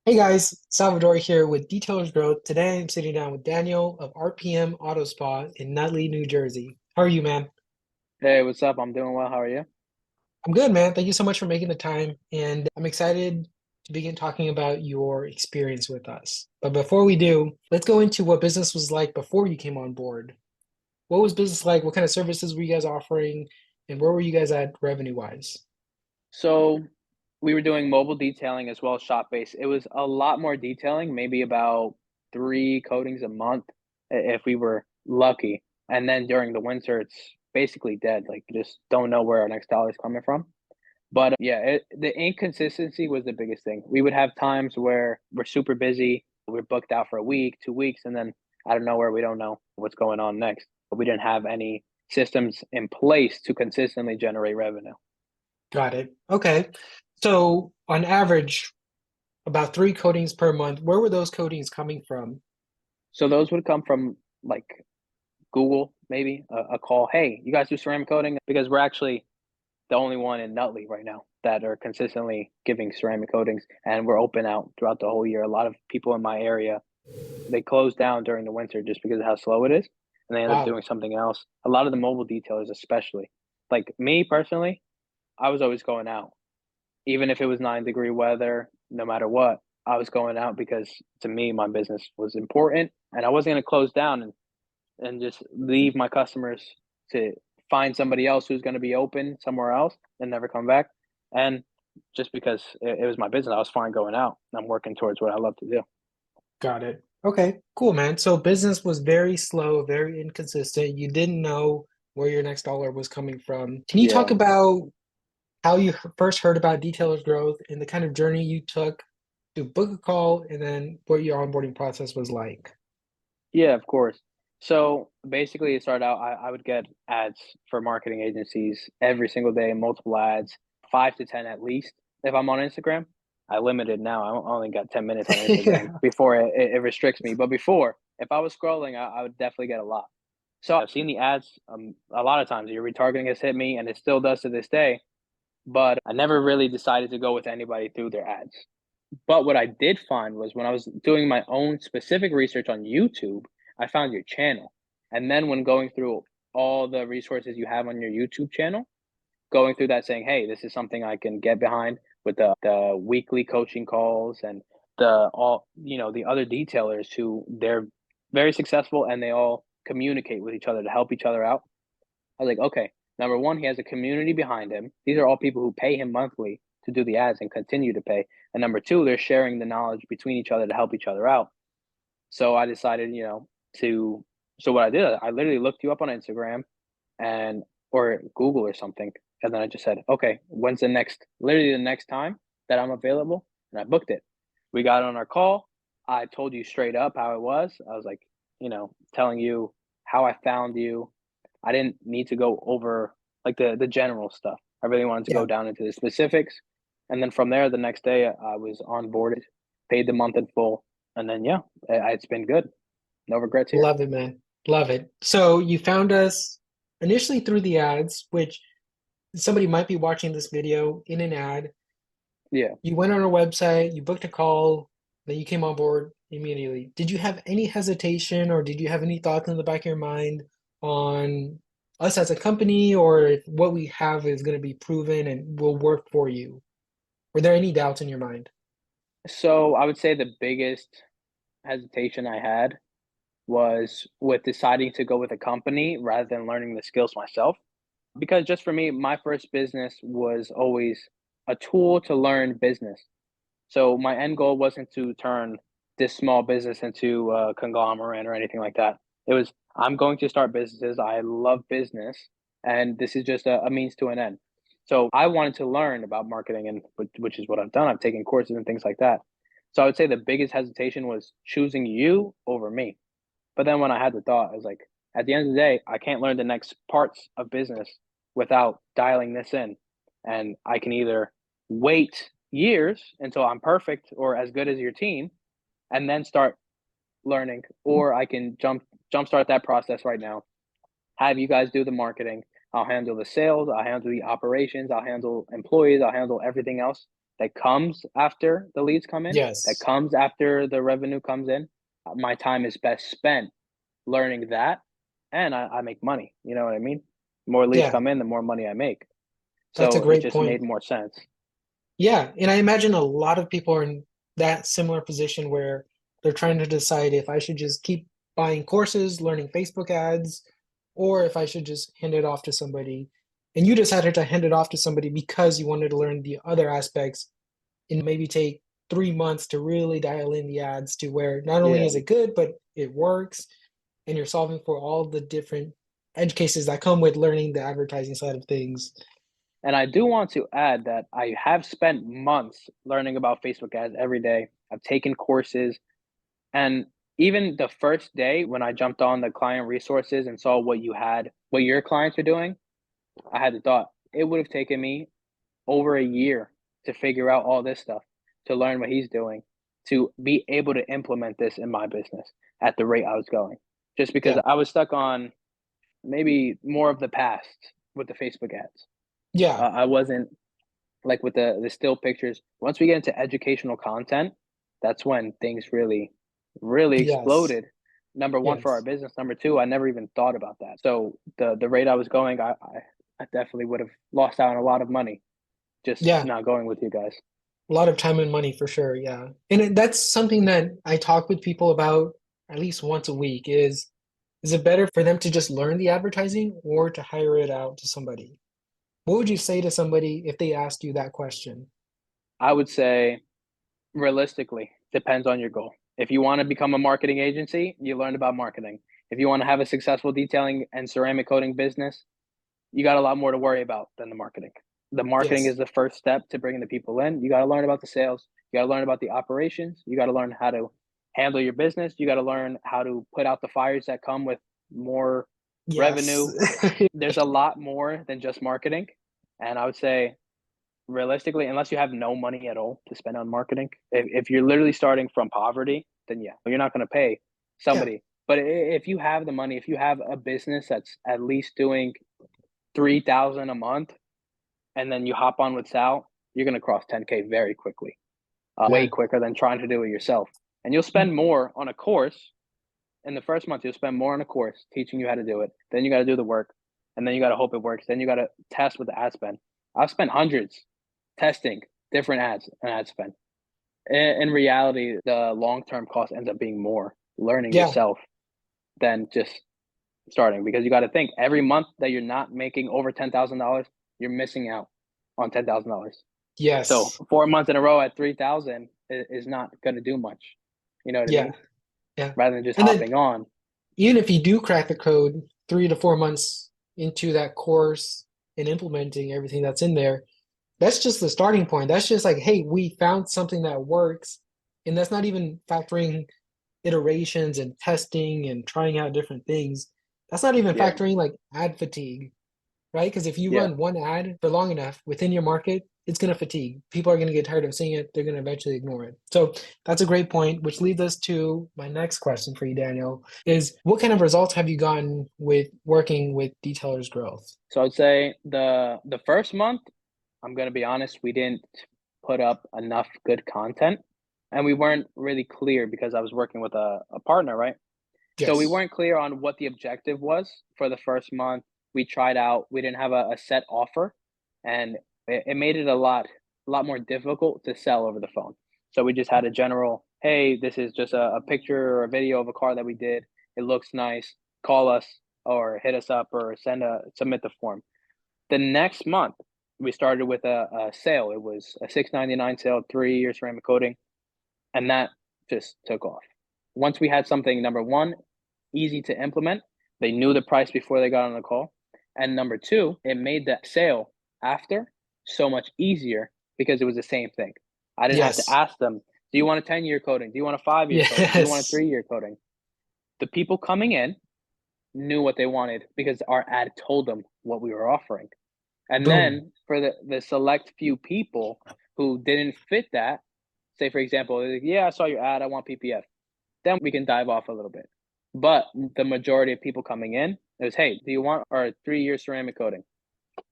Hey guys, Salvador here with Detailers Growth. Today I'm sitting down with Daniel of RPM Auto Spa in Nutley, New Jersey. How are you, man? Hey, what's up? I'm doing well. How are you? I'm good, man. Thank you so much for making the time, and I'm excited to begin talking about your experience with us. But before we do, let's go into what business was like before you came on board. What was business like? What kind of services were you guys offering? And where were you guys at revenue-wise? So we were doing mobile detailing as well as shop base. It was a lot more detailing, maybe about three coatings a month if we were lucky. And then during the winter, it's basically dead. Like you just don't know where our next dollar is coming from. But yeah, the inconsistency was the biggest thing. We would have times where we're super busy, we're booked out for a week, 2 weeks, and then out of nowhere, we don't know what's going on next. But we didn't have any systems in place to consistently generate revenue. Got it. Okay. So on average, about three coatings per month. Where were those coatings coming from? So those would come from like Google, maybe a call. Hey, you guys do ceramic coating? Because we're actually the only one in Nutley right now that are consistently giving ceramic coatings, and we're open out throughout the whole year. A lot of people in my area, they close down during the winter just because of how slow it is, and they end up Wow. doing something else. A lot of the mobile detailers, especially, like me personally, I was always going out, even if it was 9-degree weather, no matter what. I was going out because to me, my business was important, and I wasn't going to close down and just leave my customers to find somebody else who's going to be open somewhere else and never come back. And just because it was my business, I was fine going out. I'm working towards what I love to do. Got it. Okay, cool, man. So business was very slow, very inconsistent. You didn't know where your next dollar was coming from. Can you talk Yeah. about how you first heard about Detailers Growth and the kind of journey you took to book a call and then what your onboarding process was like? Yeah, of course. So basically, it started out, I would get ads for marketing agencies every single day, multiple ads, 5 to 10 at least. If I'm on Instagram, I limit it now. I only got 10 minutes on Instagram Yeah. before it restricts me. But before, if I was scrolling, I would definitely get a lot. So I've seen the ads a lot of times. Your retargeting has hit me, and it still does to this day. But I never really decided to go with anybody through their ads. But what I did find was when I was doing my own specific research on YouTube, I found your channel. And then when going through all the resources you have on your YouTube channel, going through that saying, hey, this is something I can get behind with the weekly coaching calls and the other detailers who they're very successful and they all communicate with each other to help each other out. I was like, okay, number one, he has a community behind him. These are all people who pay him monthly to do the ads and continue to pay. And number two, they're sharing the knowledge between each other to help each other out. So I decided, to so what I did, I literally looked you up on Instagram and or Google or something. And then I just said, okay, when's literally the next time that I'm available? And I booked it. We got on our call. I told you straight up how it was. I was like, telling you how I found you. I didn't need to go over like the general stuff. I really wanted to Yeah. go down into the specifics. And then from there, the next day I was onboarded, paid the month in full. And then, yeah, it's been good. No regrets here. Love it, man. Love it. So you found us initially through the ads, which somebody might be watching this video in an ad. Yeah. You went on our website, you booked a call, then you came on board immediately. Did you have any hesitation or did you have any thoughts in the back of your mind on us as a company or if what we have is going to be proven and will work for you? Were there any doubts in your mind? So I would say the biggest hesitation I had was with deciding to go with a company rather than learning the skills myself. Because just for me, my first business was always a tool to learn business. So my end goal wasn't to turn this small business into a conglomerate or anything like that. It was, I'm going to start businesses. I love business, and this is just a means to an end. So I wanted to learn about marketing, and which is what I've done. I've taken courses and things like that. So I would say the biggest hesitation was choosing you over me. But then when I had the thought, I was like, at the end of the day, I can't learn the next parts of business without dialing this in. And I can either wait years until I'm perfect or as good as your team and then start learning, or I can jumpstart that process right now. Have you guys do the marketing. I'll handle the sales, I'll handle the operations, I'll handle employees, I'll handle everything else. that comes after the leads come in, that Yes. comes after the revenue comes in, my time is best spent learning that, and I make money. You know what I mean? More leads Yeah, come in, the more money I make. that's a So it great just point. made more sense. Yeah, and I imagine a lot of people are in that similar position where they're trying to decide if I should just keep buying courses, learning Facebook ads, or if I should just hand it off to somebody. And you decided to hand it off to somebody because you wanted to learn the other aspects and maybe take 3 months to really dial in the ads to where not only Yeah. is it good, but it works and you're solving for all the different edge cases that come with learning the advertising side of things. And I do want to add that I have spent months learning about Facebook ads every day. I've taken courses, and even the first day when I jumped on the client resources and saw what your clients are doing, I had the thought it would have taken me over a year to figure out all this stuff, to learn what he's doing, to be able to implement this in my business at the rate I was going. Just because Yeah. I was stuck on maybe more of the past with the Facebook ads. Yeah. I wasn't like with the still pictures. Once we get into educational content, that's when things really Yes. exploded. Number one for our Yes. business. Number two, I never even thought about that. So the rate I was going, I definitely would have lost out on a lot of money just Yeah. not going with you guys. A lot of time and money for sure. Yeah. And that's something that I talk with people about at least once a week is it better for them to just learn the advertising or to hire it out to somebody? What would you say to somebody if they asked you that question? I would say realistically, depends on your goal. If you want to become a marketing agency, you learn about marketing. If you want to have a successful detailing and ceramic coating business, you got a lot more to worry about than the marketing. The marketing Yes. is the first step to bringing the people in. You got to learn about the sales. You got to learn about the operations. You got to learn how to handle your business. You got to learn how to put out the fires that come with more Yes. revenue. There's a lot more than just marketing. And I would say, realistically, unless you have no money at all to spend on marketing, if you're literally starting from poverty, then yeah, you're not going to pay Yeah. somebody. But if you have the money, if you have a business that's at least doing 3,000 a month, and then you hop on with Sal, you're going to cross 10K very quickly, way Yeah. quicker than trying to do it yourself. And you'll spend more on a course in the first month. You'll spend more on a course teaching you how to do it. Then you got to do the work, and then you got to hope it works. Then you got to test with the ad spend. I've spent hundreds testing different ads and ad spend. In reality, the long term cost ends up being more learning Yeah. yourself than just starting, because you got to think every month that you're not making over $10,000, you're missing out on $10,000. So Yes. 4 months in a row at 3,000 is not going to do much. You know what I Yeah. mean? Yeah. Rather than just And then hopping on. even if you do crack the code 3 to 4 months into that course and implementing everything that's in there, that's just the starting point. That's just like, hey, we found something that works. And that's not even factoring iterations and testing and trying out different things. That's not even Yeah, factoring like ad fatigue, right? Because if you yeah. run one ad for long enough within your market, it's going to fatigue. People are going to get tired of seeing it. They're going to eventually ignore it. So that's a great point, which leads us to my next question for you, Daniel, is what kind of results have you gotten with working with Detailers Growth? So I'd say the first month, I'm gonna be honest, we didn't put up enough good content, and we weren't really clear because I was working with a partner, right? So we Yes. weren't clear on what the objective was for the first month. We tried out, we didn't have a set offer, and it made it a lot more difficult to sell over the phone. So we just had a general, hey, this is just a picture or a video of a car that we did. It looks nice. Call us or hit us up or submit the form. The next month, we started with a sale. It was a 699 sale, 3 years ceramic coating, and that just took off. Once we had something, number one, easy to implement. They knew the price before they got on the call. And number two, it made the sale after so much easier because it was the same thing. I didn't have to Yes. ask them, do you want a 10-year coating? Do you want a 5-year coating? Do you want a Yes. 3-year coating? The people coming in knew what they wanted because our ad told them what we were offering. And Boom. then for the select few people who didn't fit that, say for example, like, yeah, I saw your ad, I want PPF. Then we can dive off a little bit. But the majority of people coming in is, hey, do you want our 3 year ceramic coating?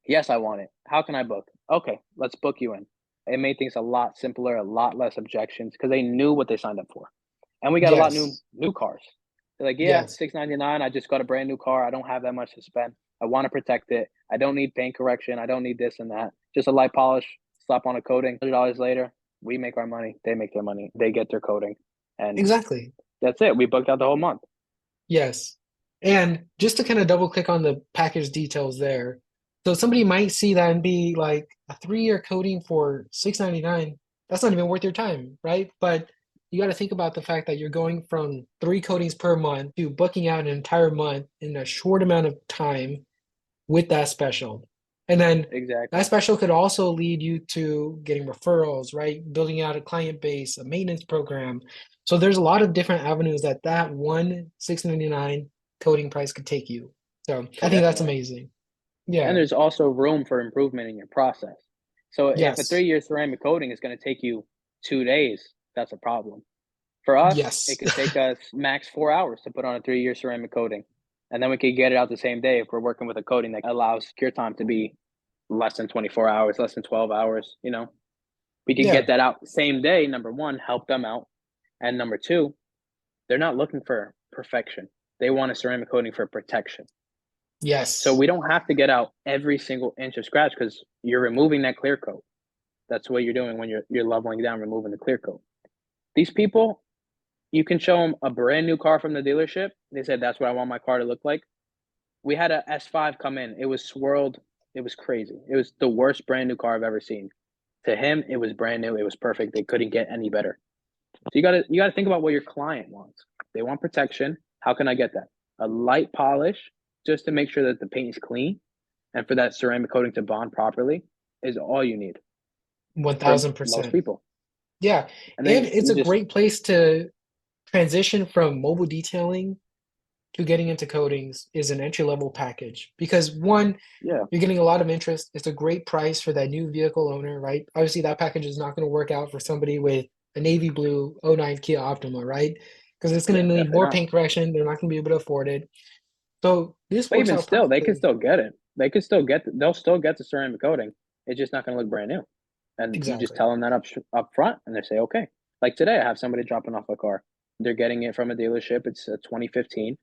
Yes, I want it. How can I book? Okay, let's book you in. It made things a lot simpler, a lot less objections because they knew what they signed up for. And we got a lot Yes. new cars. They're like, yeah, Yes. 699. I just got a brand new car. I don't have that much to spend. I want to protect it. I don't need paint correction. I don't need this and that. Just a light polish, slap on a coating. $100 later, we make our money. They make their money. They get their coating, and Exactly. that's it. We booked out the whole month. Yes. And just to kind of double click on the package details there. So somebody might see that and be like a 3-year coating for 699. That's not even worth your time, right? But you got to think about the fact that you're going from 3 coatings per month to booking out an entire month in a short amount of time with that special. And then that Exactly. special could also lead you to getting referrals, right? Building out a client base, a maintenance program. So there's a lot of different avenues that one 699 coding price could take you. So I think that's Definitely. amazing. And Yeah. there's also room for improvement in your process. So if a Yes. 3-year ceramic coating is going to take you 2 days, that's a problem. For us, it Yes. could take us max 4 hours to put on a 3-year ceramic coating. And then we could get it out the same day if we're working with a coating that allows cure time to be less than 24 hours, less than 12 hours. We could get Yeah. that out same day. Number one, help them out. And number two, they're not looking for perfection. They want a ceramic coating for protection. So Yes. we don't have to get out every single inch of scratch because you're removing that clear coat. That's what you're doing when you're leveling down, removing the clear coat. These people, you can show them a brand new car from the dealership. They said that's what I want my car to look like. We had a S5 come in. It was swirled. It was crazy. It was the worst brand new car I've ever seen. To him, it was brand new. It was perfect. They couldn't get any better. So you gotta think about what your client wants. They want protection. How can I get that? A light polish just to make sure that the paint is clean and for that ceramic coating to bond properly is all you need for most 1000%. people. Yeah. And And then it's you a just great place to transition from mobile detailing to getting into coatings is an entry level package because one, yeah, you're getting a lot of interest. It's a great price for that new vehicle owner, right? Obviously, that package is not going to work out for somebody with a navy blue '09 Kia Optima, right? Because it's going yeah, to need definitely more not. paint correction. They're not going to be able to afford it. So this But works even out still, they can perfectly. still get it. They can still get. They'll still get the ceramic coating. It's just not going to look brand new. And you just Exactly. tell them that up front, and they say okay. Like today, I have somebody dropping off a car. They're getting it from a dealership. It's a 2015.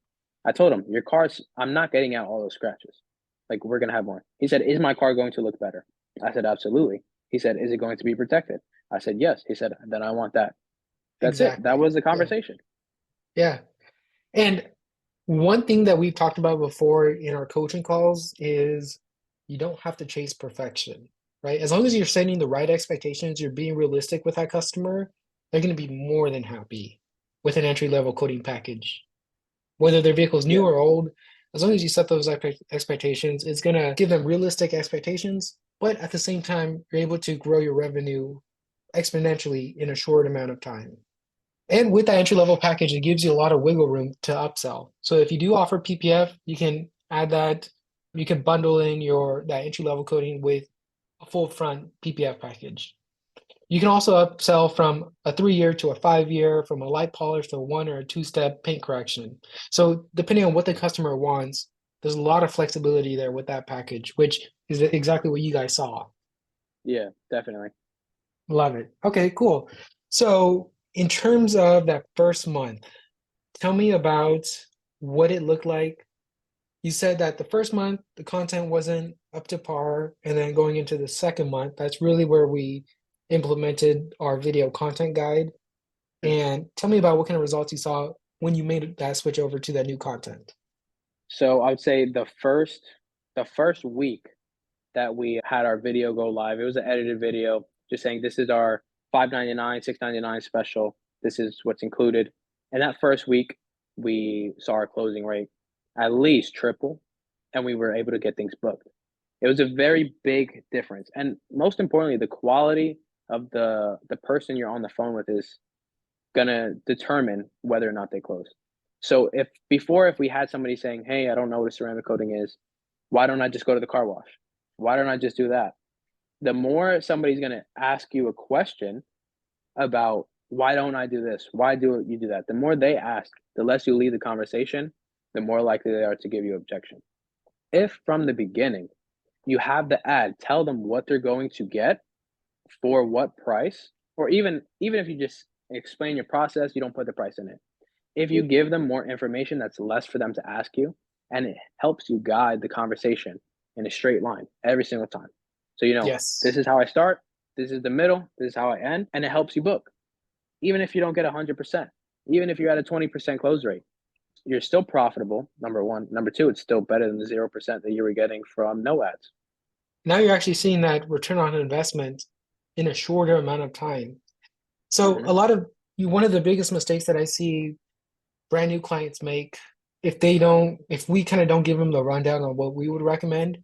I told him your car's. I'm not getting out all those scratches. Like we're gonna have more. He said, "Is my car going to look better?" I said, "Absolutely." He said, "Is it going to be protected?" I said, "Yes." He said, "Then I want that." That's it. That Exactly. was the Yeah. conversation. Yeah. And one thing that we've talked about before in our coaching calls is you don't have to chase perfection, right? As long as you're setting the right expectations, you're being realistic with that customer, they're going to be more than happy with an entry level coding package. Whether their vehicle's new Yeah. or old, as long as you set those expectations, it's going to give them realistic expectations, but at the same time, you're able to grow your revenue exponentially in a short amount of time. And with that entry level package, it gives you a lot of wiggle room to upsell. So if you do offer PPF, you can add that. You can bundle in your that entry level coding with a full front PPF package. You can also upsell from a 3-year to a 5-year, from a light polish to a 1 or 2 step paint correction. So depending on what the customer wants, there's a lot of flexibility there with that package, which is exactly what you guys saw. Yeah. Definitely. Love it. Okay, cool. So in terms of that first month, tell me about what it looked like. You said that the first month the content wasn't up to par, and then going into the second month, that's really where we implemented our video content guide. And tell me about what kind of results you saw when you made that switch over to that new content. So I would say the first week that we had our video go live, it was an edited video just saying this is our 599, 699 special. This is what's included. And that first week, we saw our closing rate at least triple, and we were able to get things booked. It was a very big difference, and most importantly, the quality of the person you're on the phone with is gonna determine whether or not they close. So if we had somebody saying, "Hey, I don't know what a ceramic coating is. Why don't I just go to the car wash? Why don't I just do that?" The more somebody's gonna ask you a question about why don't I do this? Why do you do that? The more they ask, the less you leave the conversation, the more likely they are to give you objection. If from the beginning you have the ad tell them what they're going to get, for what price, or even if you just explain your process, you don't put the price in it. If you give them more information, that's less for them to ask you, and it helps you guide the conversation in a straight line every single time. So this Yes. is how I start, this is the middle, this is how I end, and it helps you book. Even if you don't get 100%, even if you're at a 20% close rate, you're still profitable. Number one. Number two, it's still better than the 0% that you were getting from no ads. Now you're actually seeing that return on investment in a shorter amount of time. So Mm-hmm. a lot of you, one of the biggest mistakes that I see brand new clients make, if we kind of don't give them the rundown on what we would recommend,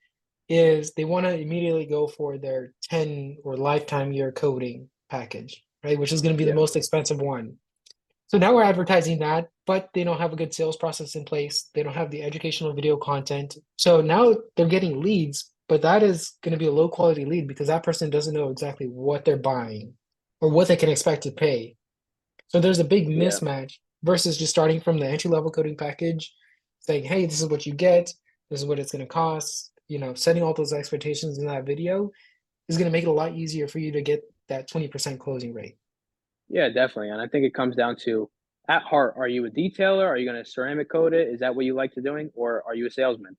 is they want to immediately go for their 10 or lifetime year coding package, right? Which is going to be the Yeah, most expensive one. So now we're advertising that, but they don't have a good sales process in place. They don't have the educational video content. So now they're getting leads, but that is going to be a low quality lead because that person doesn't know exactly what they're buying or what they can expect to pay. So there's a big yeah, mismatch versus just starting from the entry level coding package, saying, hey, this is what you get, this is what it's going to cost. Setting all those expectations in that video is going to make it a lot easier for you to get that 20% closing rate. yeah, definitely. And I think it comes down to, at heart, are you a detailer? Are you going to ceramic coat it? Is that what you like to doing, or are you a salesman?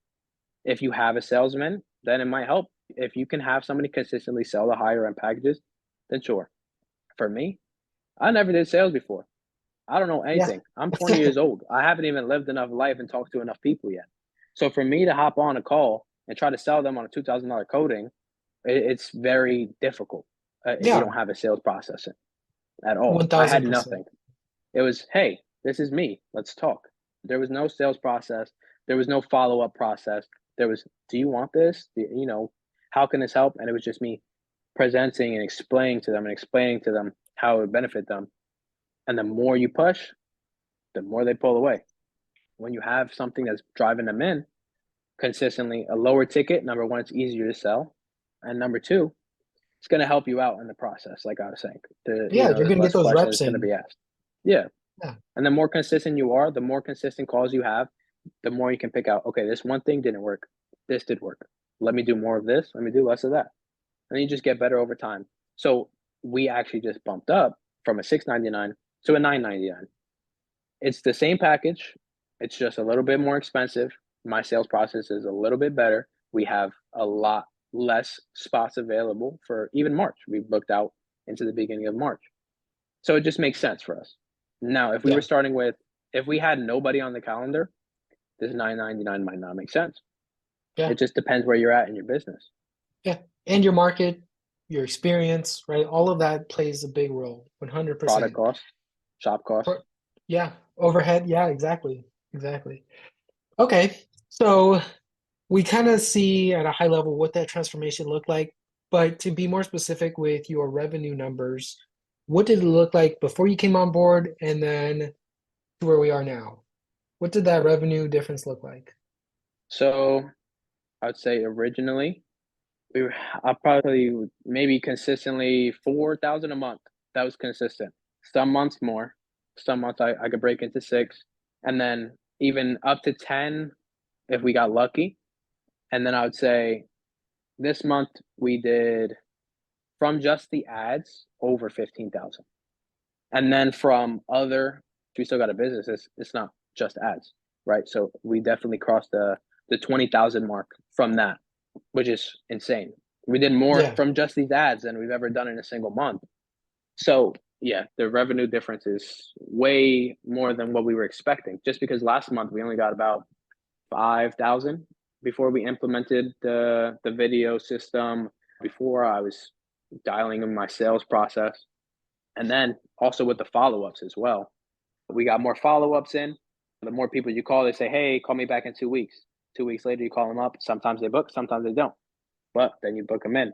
If you have a salesman, then it might help. If you can have somebody consistently sell the higher end packages, then sure. For me, I never did sales before. I don't know Yeah. anything. I'm 20 years old. I haven't even lived enough life and talked to enough people yet. So for me to hop on a call and try to sell them on a $2,000 coding, it's very difficult if you Yeah. don't have a sales process at all. I had 1000%. nothing. It was, hey, this is me. Let's talk. There was no sales process. There was no follow up process. There was, do you want this? How can this help? And it was just me presenting and explaining to them how it would benefit them. And the more you push, the more they pull away. When you have something that's driving them in consistently, a lower ticket, number one, it's easier to sell. And number two, it's going to help you out in the process. Like I was saying, Yeah, you're there's going to get less those questions reps going to in. be asked. Yeah. Yeah. And the more consistent you are, the more consistent calls you have, the more you can pick out, okay, this one thing didn't work. This did work. Let me do more of this. Let me do less of that. And then you just get better over time. So we actually just bumped up from a $6.99 to a $9.99. It's the same package. It's just a little bit more expensive. My sales process is a little bit better. We have a lot less spots available for even March. We booked out into the beginning of March. So it just makes sense for us. Now, Yeah. if we had nobody on the calendar, this 9.99 might not make sense. Yeah. It just depends where you're at in your business. Yeah. And your market, your experience, right? All of that plays a big role, Product 100%. cost, shop cost. Yeah. Overhead. Yeah, exactly. Exactly. Okay. So we kind of see at a high level what that transformation looked like. But to be more specific with your revenue numbers, what did it look like before you came on board and then to where we are now? What did that revenue difference look like? So I'd say originally we were I probably maybe consistently 4,000 a month. That was consistent. Some months more, some months I could break into six, and then even up to 10 if we got lucky. And then I would say this month we did from just the ads over 15,000. And then from other, we still got a business. It's not just ads, right? So we definitely crossed the 20,000 mark from that, which is insane. We did more Yeah. from just these ads than we've ever done in a single month. So yeah, the revenue difference is way more than what we were expecting. Just because last month we only got about 5,000 before we implemented the video system. Before I was dialing in my sales process, and then also with the follow ups as well. We got more follow ups in. The more people you call, they say, "Hey, call me back in 2 weeks." 2 weeks later, you call them up. Sometimes they book, sometimes they don't. But then you book them in.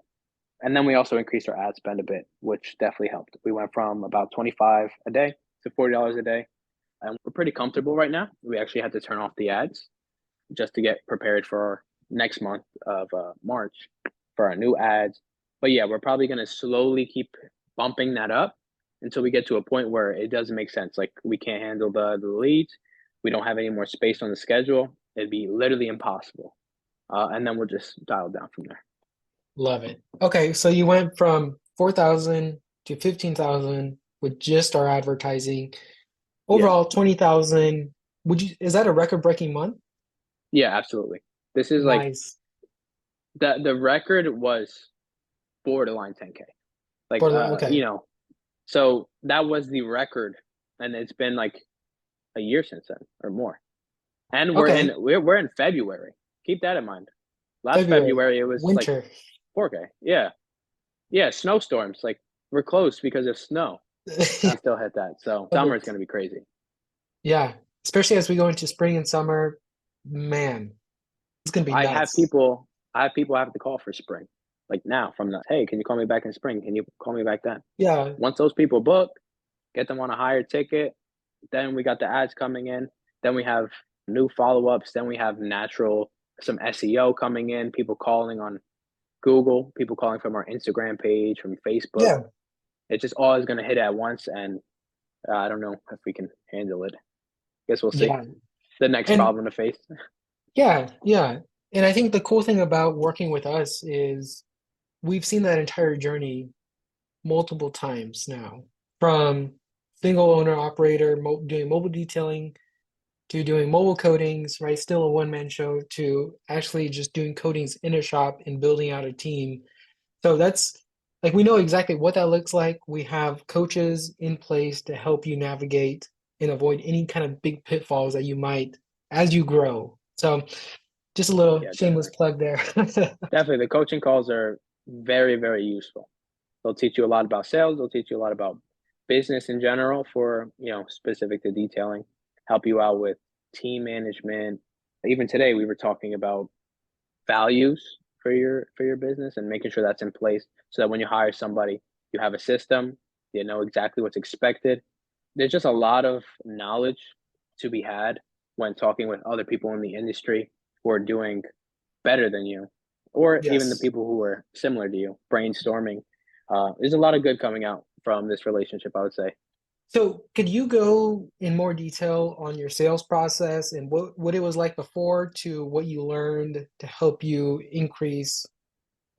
And then we also increased our ad spend a bit, which definitely helped. We went from about 25 a day to $40 a day. And we're pretty comfortable right now. We actually had to turn off the ads just to get prepared for next month of March for our new ads. But yeah, we're probably going to slowly keep bumping that up until we get to a point where it doesn't make sense. Like we can't handle the leads. We don't have any more space on the schedule. It'd be literally impossible. And then we'll just dial down from there. Love it. Okay, so you went from 4,000 to 15,000 with just our advertising. Yeah. Overall, 20,000. Is that a record-breaking month? Yeah, absolutely. This is like Nice. the record was borderline 10K. Like Okay. so that was the record, and it's been like a year since then or more. And Okay. we're in February. Keep that in mind. Last February, February it was like winter. 4K. Yeah. Yeah, snowstorms. Like we're close because of snow. Still hit that. So summer is gonna be crazy. Yeah, especially as we go into spring and summer, man, it's gonna be I have nuts. people I have people I have to call for spring. Like now from the hey, can you call me back in spring? Can you call me back then? Yeah, Once those people book, get them on a higher ticket, then we got the ads coming in. Then we have new follow-ups. Then we have natural some SEO coming in, people calling on Google, people calling from our Instagram page, from Facebook. yeah, It just all is going to hit at once, and I don't know if we can handle it. Guess we'll see. yeah. The next And problem to face. yeah, yeah. And I think the cool thing about working with us is we've seen that entire journey multiple times now, from single owner operator doing mobile detailing to doing mobile coatings, right? Still a one-man show, to actually just doing coatings in a shop and building out a team. So that's like we know exactly what that looks like. We have coaches in place to help you navigate and avoid any kind of big pitfalls that you might as you grow. So just a little Yeah, shameless definitely. plug there. Definitely. The coaching calls are very, very useful. They'll teach you a lot about sales. They'll teach you a lot about business in general for, specific to detailing, help you out with team management. Even today, we were talking about values for your business and making sure that's in place so that when you hire somebody, you have a system, you know exactly what's expected. There's just a lot of knowledge to be had when talking with other people in the industry who are doing better than you, or even the Yes. people who are similar to you, brainstorming. There's a lot of good coming out from this relationship, I would say. So could you go in more detail on your sales process and what it was like before to what you learned to help you increase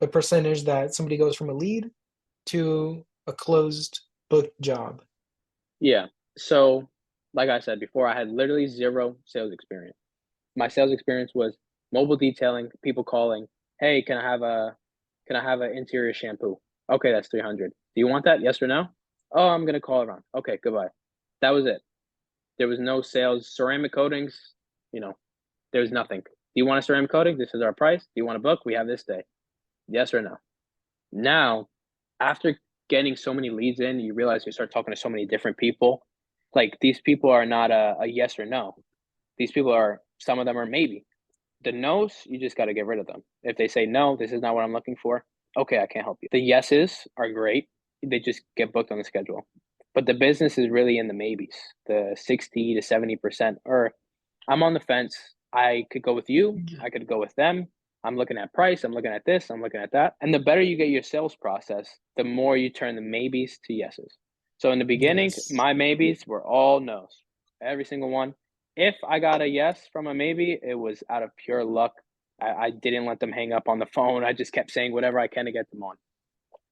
the percentage that somebody goes from a lead to a closed book job? Yeah. So, like I said before, I had literally zero sales experience. My sales experience was mobile detailing, people calling, "Hey, can I have an interior shampoo?" Okay, that's 300. Do you want that? Yes or no? Oh, I'm gonna call around. Okay, goodbye. That was it. There was no sales. Ceramic coatings, you know, there's nothing. Do you want a ceramic coating? This is our price. Do you want a book? We have this day. Yes or no? Now, after getting so many leads in, you realize you start talking to so many different people. Like these people are not a yes or no. These people are, some of them are maybe. The no's, you just got to get rid of them. If they say no, this is not what I'm looking for. Okay, I can't help you. The yeses are great. They just get booked on the schedule. But the business is really in the maybes, the 60 to 70%. Or I'm on the fence. I could go with you. I could go with them. I'm looking at price. I'm looking at this. I'm looking at that. And the better you get your sales process, the more you turn the maybes to yeses. So in the beginning, Yes. my maybes were all no's, every single one. If I got a yes from a maybe, it was out of pure luck. I didn't let them hang up on the phone. I just kept saying whatever I can to get them on.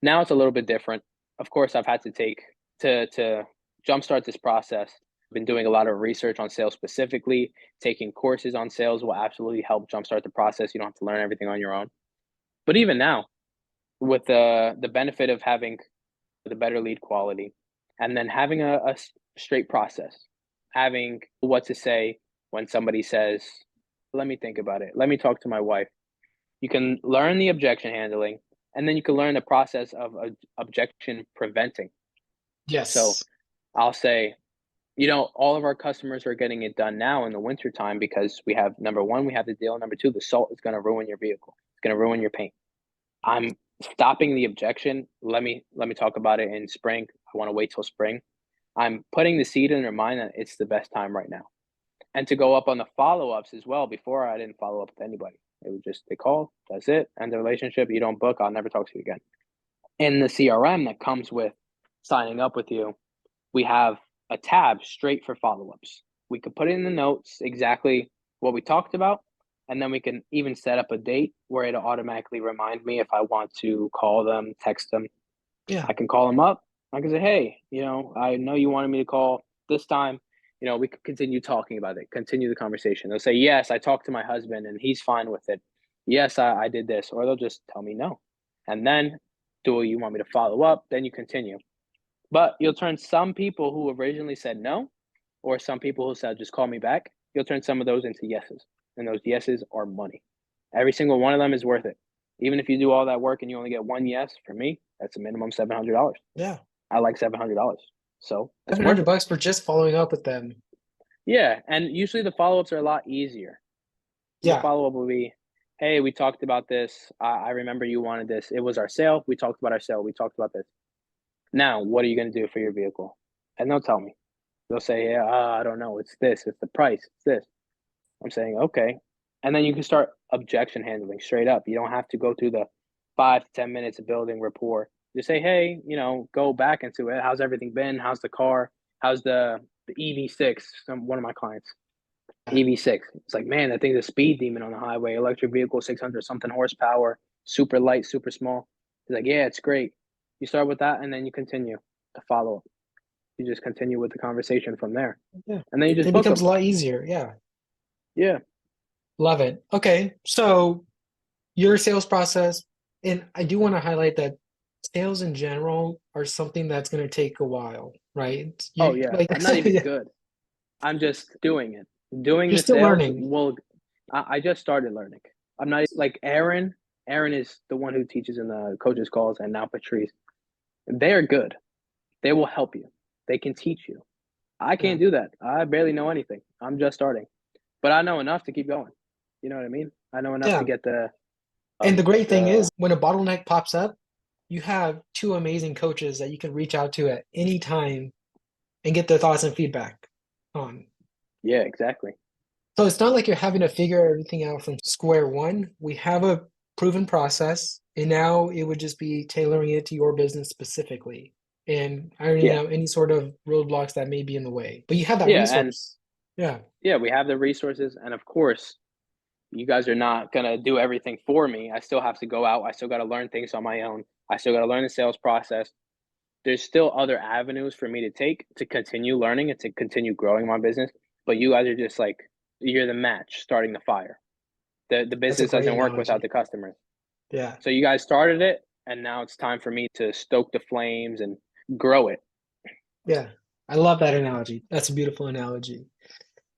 Now it's a little bit different. Of course, I've had to take to jumpstart this process. I've been doing a lot of research on sales specifically. Taking courses on sales will absolutely help jumpstart the process. You don't have to learn everything on your own. But even now, with the benefit of having the better lead quality, and then having a straight process, having what to say when somebody says, "Let me think about it. Let me talk to my wife." You can learn the objection handling, and then you can learn the process of objection preventing. So Yes. I'll say, all of our customers are getting it done now in the winter time because we have number one, we have the deal. Number two, the salt is going to ruin your vehicle. It's going to ruin your paint. I'm stopping the objection. Let me talk about it in spring. I want to wait till spring. I'm putting the seed in their mind that it's the best time right now. And to go up on the follow-ups as well. Before I didn't follow up with anybody. It was just they call, that's it, end the relationship. You don't book, I'll never talk to you again. In the CRM that comes with signing up with you, we have a tab straight for follow-ups. We could put in the notes exactly what we talked about, and then we can even set up a date where it'll automatically remind me if I want to call them, text them. Yeah. I can call them up. I can say, hey, I know you wanted me to call this time. We could continue talking about it, continue the conversation. They'll say, yes, I talked to my husband and he's fine with it. Yes, I did this. Or they'll just tell me no. And then, do you want me to follow up? Then you continue. But you'll turn some people who originally said no, or some people who said, just call me back, you'll turn some of those into yeses. And those yeses are money. Every single one of them is worth it. Even if you do all that work and you only get one yes, for me, that's a minimum $700. Yeah. I like $700. So it's worth 700 it. bucks for just following up with them. Yeah. And usually the follow ups are a lot easier. The Yeah. follow up will be, hey, we talked about this. I remember you wanted this. It was our sale. We talked about our sale. We talked about this. Now, what are you going to do for your vehicle? And they'll tell me. They'll say, yeah, I don't know. It's this. It's the price. It's this. I'm saying, okay. And then you can start objection handling straight up. You don't have to go through the 5 to 10 minutes of building rapport. Just say, hey, go back into it. How's everything been? How's the car? How's the EV6? One of my clients, Yeah. EV6. It's like, man, that thing's a speed demon on the highway. Electric vehicle, 600 something horsepower, super light, super small. He's like, yeah, it's great. You start with that, and then you continue to follow up. You just continue with the conversation from there, Yeah. and then you just It book becomes them. a lot easier. Yeah. Yeah. Love it. Okay. So your sales process, and I do want to highlight that sales in general are something that's going to take a while, right? Oh You yeah. like, I'm not even yeah, good. I'm just doing it. Doing you're the still sales learning. will. I just started learning. I'm not like Aaron. Aaron is the one who teaches in the coaches calls, and now Patrice. They are good. They will help you. They can teach you. I Yeah. can't do that. I barely know anything. I'm just starting, but I know enough to keep going. You know what I mean? I know enough to Yeah. get the And the great thing the is when a bottleneck pops up, you have two amazing coaches that you can reach out to at any time and get their thoughts and feedback on. yeah, exactly. So it's not like you're having to figure everything out from square one. We have a proven process, and now it would just be tailoring it to your business specifically and ironing Yeah, out any sort of roadblocks that may be in the way. But you have that yeah, and resource. Yeah, yeah, we have the resources, and of course, you guys are not gonna do everything for me. I still have to go out. I still got to learn things on my own. I still got to learn the sales process. There's still other avenues for me to take to continue learning and to continue growing my business. But you guys are just like you're the match starting the fire. The that's a business great doesn't work without analogy. the customers. Yeah, So you guys started it, and now it's time for me to stoke the flames and grow it. yeah. I love that analogy. That's a beautiful analogy.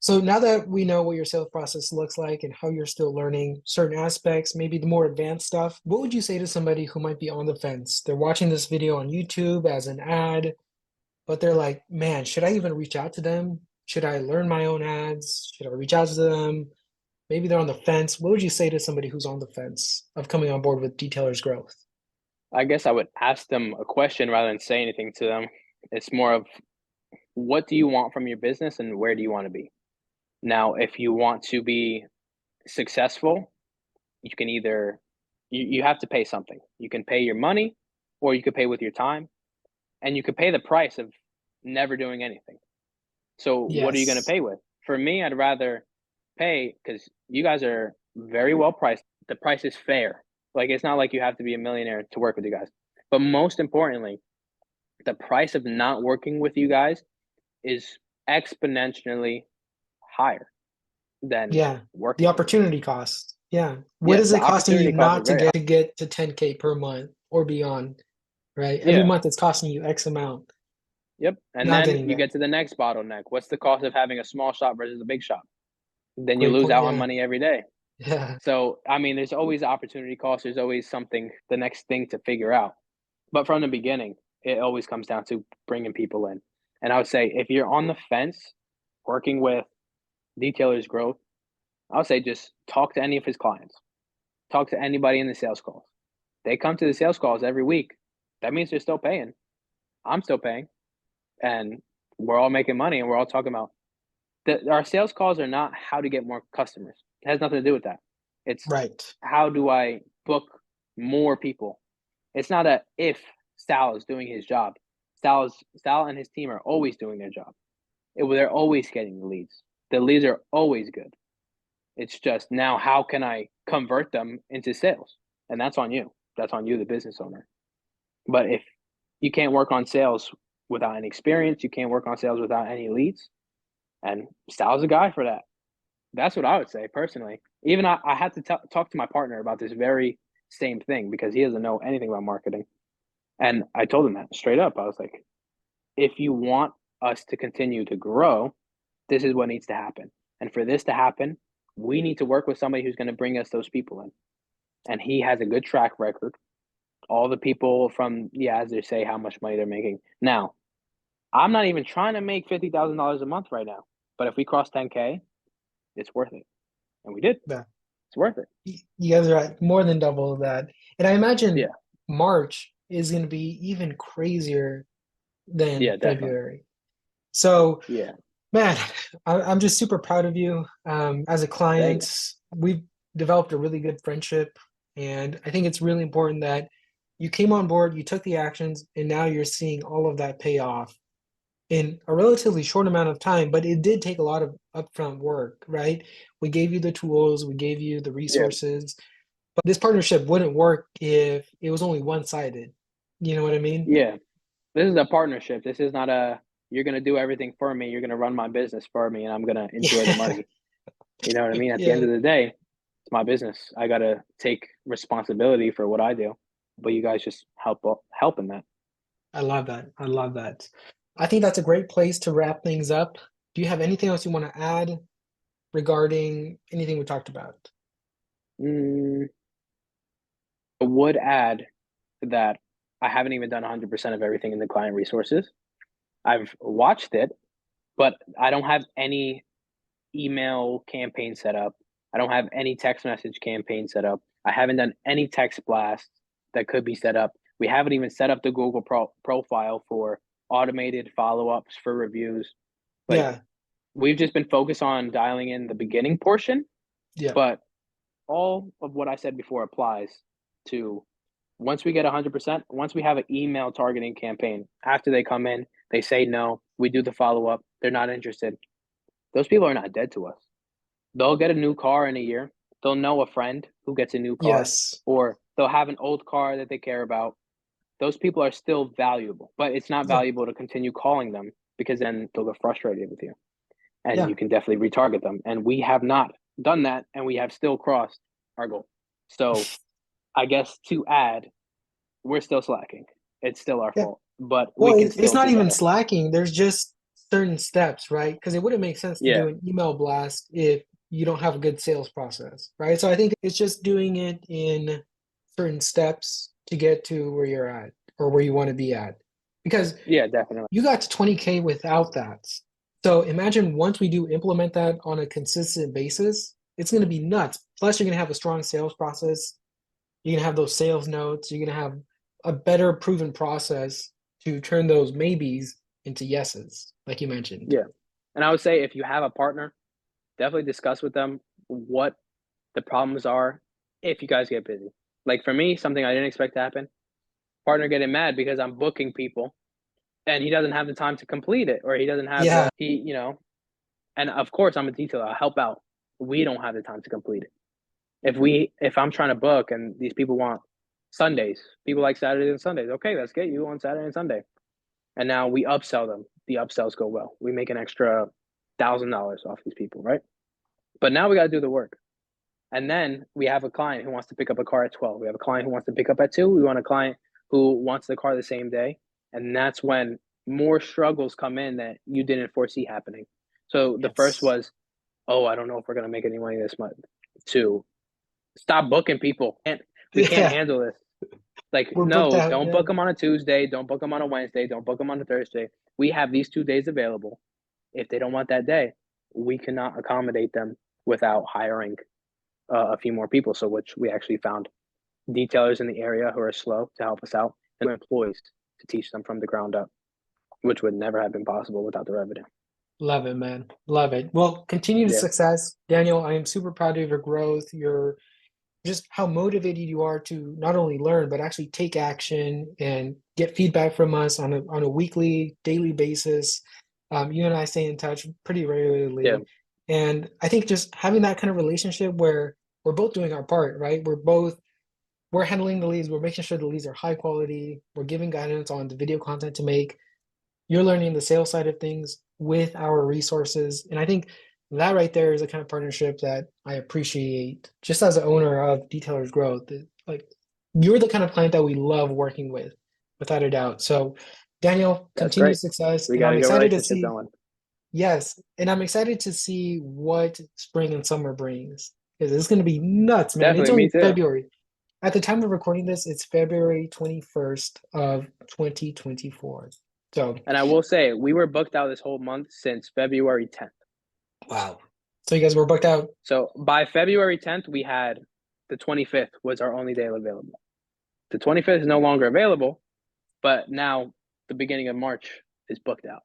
So now that we know what your sales process looks like and how you're still learning certain aspects, maybe the more advanced stuff, what would you say to somebody who might be on the fence? They're watching this video on YouTube as an ad, but they're like, man, should I even reach out to them? Should I learn my own ads? Should I reach out to them? Maybe they're on the fence. What would you say to somebody who's on the fence of coming on board with Detailer's Growth? I guess I would ask them a question rather than say anything to them. It's more of what do you want from your business and where do you want to be? Now, if you want to be successful, you can either you have to pay something. You can pay your money or you could pay with your time and you could pay the price of never doing anything. So what are you going to Yes. pay with? For me, I'd rather pay because you guys are very well priced. The price is fair. Like it's not like you have to be a millionaire to work with you guys. But most importantly, the price of not working with you guys is exponentially higher than Yeah. The working with you. opportunity cost. Yeah. What Yeah, is the it costing you opportunity cost is not to very high. get to 10K per month or beyond, right? Every Yeah. month it's costing you X amount, Yep. And not then getting you there. get to the next bottleneck. What's the cost of having a small shop versus a big shop? Then you Great lose point. out on Yeah. money every day. Yeah. So, I mean, there's always opportunity cost. There's always something, the next thing to figure out. But from the beginning, it always comes down to bringing people in. And I would say if you're on the fence working with Detailer's Growth, I would say just talk to any of his clients, talk to anybody in the sales calls. They come to the sales calls every week. That means they're still paying. I'm still paying. And we're all making money and we're all talking about our sales calls are not how to get more customers. It has nothing to do with that. It's Right. how do I book more people? It's not a if Sal is doing his job. Sal and his team are always doing their job. They're always getting the leads. The leads are always good. It's just now how can I convert them into sales? And that's on you. That's on you, the business owner. But if you can't work on sales without any experience. You can't work on sales without any leads. And Sal's a guy for that. That's what I would say personally. Even I had to talk to my partner about this very same thing because he doesn't know anything about marketing. And I told him that straight up. I was like, if you want us to continue to grow, this is what needs to happen. And for this to happen, we need to work with somebody who's going to bring us those people in. And he has a good track record. All the people from the ads, they say how much money they're making. Now, I'm not even trying to make $50,000 a month right now. But if we cross 10K, it's worth it. And we did. Yeah. It's worth it. You guys are at more than double that. And I imagine Yeah. March is going to be even crazier than Yeah, definitely. February. So, Yeah. man, I'm just super proud of you. As a Thank you. client, we've developed a really good friendship. And I think it's really important that you came on board, you took the actions, and now you're seeing all of that pay off in a relatively short amount of time, but it did take a lot of upfront work, right? We gave you the tools, we gave you the Yeah. resources, but this partnership wouldn't work if it was only one-sided. You know what I mean? Yeah. This is a partnership. This is not a you're gonna do everything for me. You're gonna run my business for me, and I'm gonna enjoy the Yeah. money. You know what I mean? At the end Yeah. of the day, it's my business. I gotta take responsibility for what I do. But you guys just help in that. I love that. I love that. I think that's a great place to wrap things up. Do you have anything else you want to add regarding anything we talked about? Mm, I would add that I haven't even done 100% of everything in the client resources. I've watched it, but I don't have any email campaign set up. I don't have any text message campaign set up. I haven't done any text blasts that could be set up. We haven't even set up the Google profile for automated follow ups for reviews. Like, Yeah. we've just been focused on dialing in the beginning portion, Yeah. but all of what I said before applies to once we get 100%, once we have an email targeting campaign, after they come in, they say no, we do the follow up, they're not interested. Those people are not dead to us. They'll get a new car in a year. They'll know a friend who gets a new car, Yes. or they'll have an old car that they care about. Those people are still valuable, but it's not Yeah. valuable to continue calling them because then they'll get frustrated with you and Yeah. you can definitely retarget them. And we have not done that and we have still crossed our goal. So I guess to add, we're still slacking. It's still our Yeah. fault, but we Well, can it's still not do even better. slacking. There's just certain steps, right? Because it wouldn't make sense to Yeah. do an email blast if you don't have a good sales process, right? So I think it's just doing it in certain steps to get to where you're at or where you want to be at. Because Yeah, definitely. you got to 20K without that. So imagine once we do implement that on a consistent basis, it's going to be nuts. Plus, you're going to have a strong sales process. You're going to have those sales notes. You're going to have a better proven process to turn those maybes into yeses, like you mentioned. Yeah. And I would say if you have a partner, definitely discuss with them what the problems are if you guys get busy. Like for me, something I didn't expect to happen, partner getting mad because I'm booking people and he doesn't have the time to complete it or he doesn't have Yeah, and of course I'm a detailer, I'll help out. We don't have the time to complete it. If I'm trying to book and these people want Sundays, people like Saturdays and Sundays, okay, let's get you on Saturday and Sunday. And now we upsell them. The upsells go well. We make an extra $1,000 off these people, right? But now we got to do the work. And then we have a client who wants to pick up a car at 12. We have a client who wants to pick up at 2. We want a client who wants the car the same day. And that's when more struggles come in that you didn't foresee happening. So the first yes. was, oh, I don't know if we're going to make any money this month. 2, stop booking people. We can't Yeah, handle this. Like, we're booked no, out. don't Yeah, book them on a Tuesday. Don't book them on a Wednesday. Don't book them on a Thursday. We have these 2 days available. If they don't want that day, we cannot accommodate them without hiring a few more people. So, which we actually found detailers in the area who are slow to help us out and employees to teach them from the ground up, which would never have been possible without the revenue. love it, man. Love it. Well, continued Yeah. success, Daniel. I am super proud of your growth, your just how motivated you are to not only learn but actually take action and get feedback from us on a weekly, daily basis. You and I stay in touch pretty Yeah. regularly, and I think just having that kind of relationship where we're both doing our part, right? We're both we're handling the leads, we're making sure the leads are high quality, we're giving guidance on the video content to make. You're learning the sales side of things with our resources. And I think that right there is the kind of partnership that I appreciate just as an owner of Detailers Growth. Like you're the kind of client that we love working with, without a doubt. So Daniel, That's continued great. success. We And got I'm a good excited to relationship see, going. yes, and I'm excited to see what spring and summer brings. Because it's going to be nuts, man. It's Definitely, me only too. February. At the time of recording this, it's February 21st of 2024. So, And I will say, we were booked out this whole month since February 10th. wow. So you guys were booked out. So by February 10th, we had the 25th was our only day available. The 25th is no longer available, but now the beginning of March is booked out.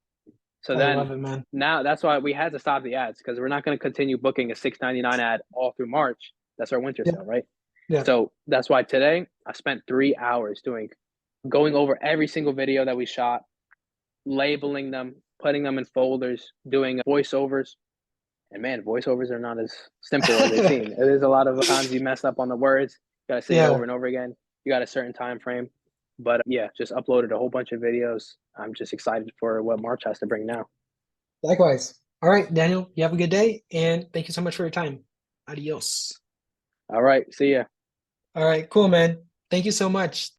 So I then love it, man. now that's why we had to stop the ads because we're not going to continue booking a $6.99 ad all through March. That's our winter Yeah, sale, right? yeah. So that's why today I spent 3 hours going over every single video that we shot, labeling them, putting them in folders, doing voiceovers. And man, voiceovers are not as simple as they seem. There's a lot of times you mess up on the words. You got to say it over Yeah, and over again. You got a certain time frame. But yeah, just uploaded a whole bunch of videos. I'm just excited for what March has to bring now. likewise. All right, Daniel, you have a good day, and thank you so much for your time. Adios. All right, see ya. All right, cool, man. Thank you so much.